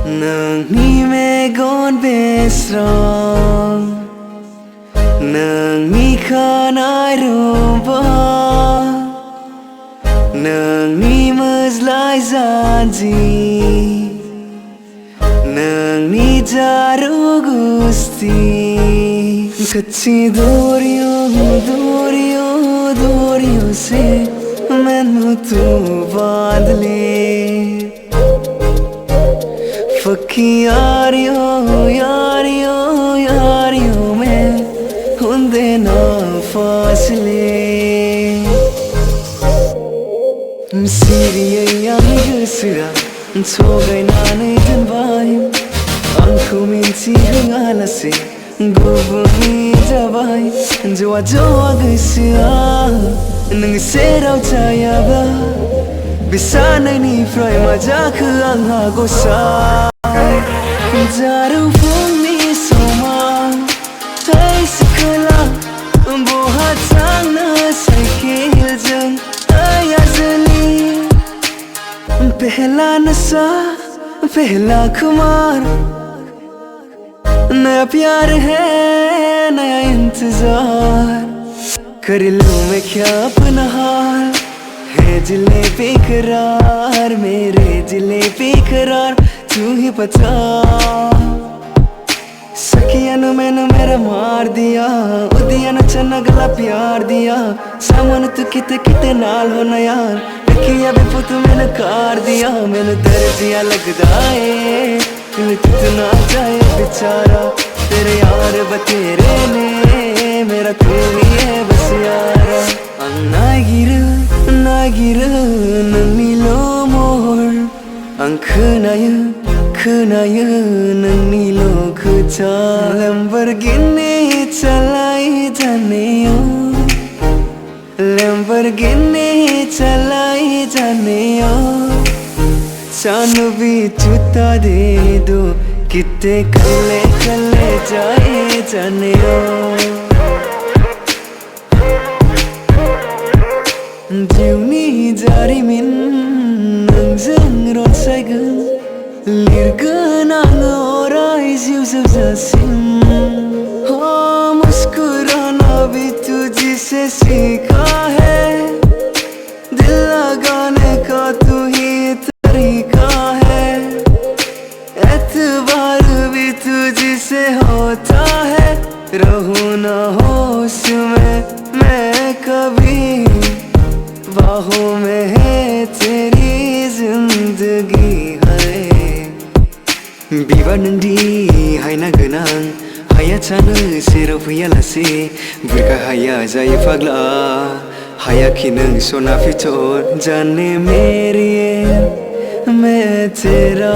Nangni megon besrong Nangni khanai rumba Nangni mazlai zanji Nangni jaru gusti Kachi doriyo se mainu tu baandh le Fakki yaariyo mein hunde na faasle Siriye yang gusra chogai nanai janbai Aankhon mein chihngala se gubni jabai Joa gusra nang serau chayaba Bisa nani fry majak ang gosa Jaru fungni soma Thai sikala Bohat sang na saikil jang Ayazali Pehla nasa Pehla khumar Naya प्यार है नया इंतजार कर लूं मैं क्या अपना हाल है जिले बेकरार मेरे जिले बेकरार तू ही बता सखिया ने मैंने मेरा मार दिया उदिया ने चन्ना गला प्यार दिया सामान तू किते किते नाल होना यार रखिया भी पुत मैंने कार दिया मैंने दर्दिया लगदा है दिल कितना जाए बेचारा तेरे यार बतेरे ने मेरा तू ही है बस यारा Nagira nangni lomor Ang khenaya nangni lo khucha Lamborghini chalai janeyo Lamborghini chalai janeyo Chanu bhi juta de do Kitte kalle jaye janeyo Jiwni jarimin nangzang ronsaigan Lirgan ang orai jiw zasim हाँ मुस्कुराना भी तुझसे सीखा है दिल लगाने का तू ही तरीका है एतबार भी तुझसे होता है रहूं ना होश में मैं कभी बाहों में है तेरी जिंदगी है बिबानंदी हायना गोनां हाया चानो सेराव फैयालासे बुरखा हाया जायो फाग्ला हायाखै नों सना फिथर जाने मेरिए मैं तेरा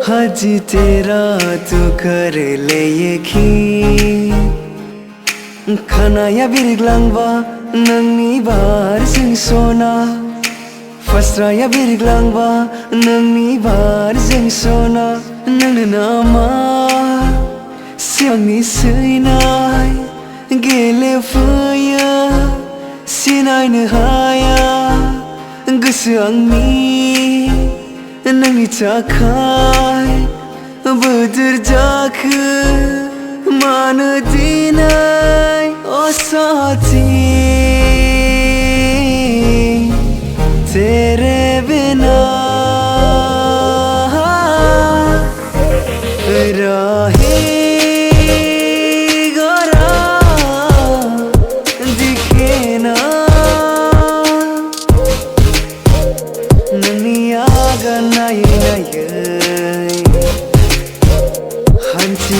हाजी तेरा तू कर ले यकीन खानाया बिरग्लांबा नोंनि बारजों सना फास्राया बिरग्लांबा नोंनि बारजों सना नोंनो नामा सिगांनि सैनाय गेलेफैयो सिनायनो हाया गोसो आंनि नोंनि थाखाय बोदोर जाखो मानो दिनै साथी तेरे बिना रहेगा दिखे ना ननिया गनाय हंसी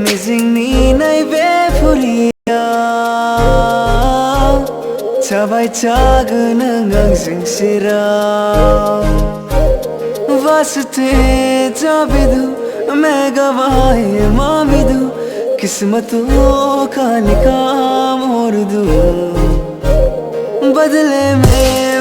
Missing ni nai be furia Chabai chag nangang sing sira Vaste jabidu मैं गवाए मामी दूं किस्मतों का निकाम और दूं बदले में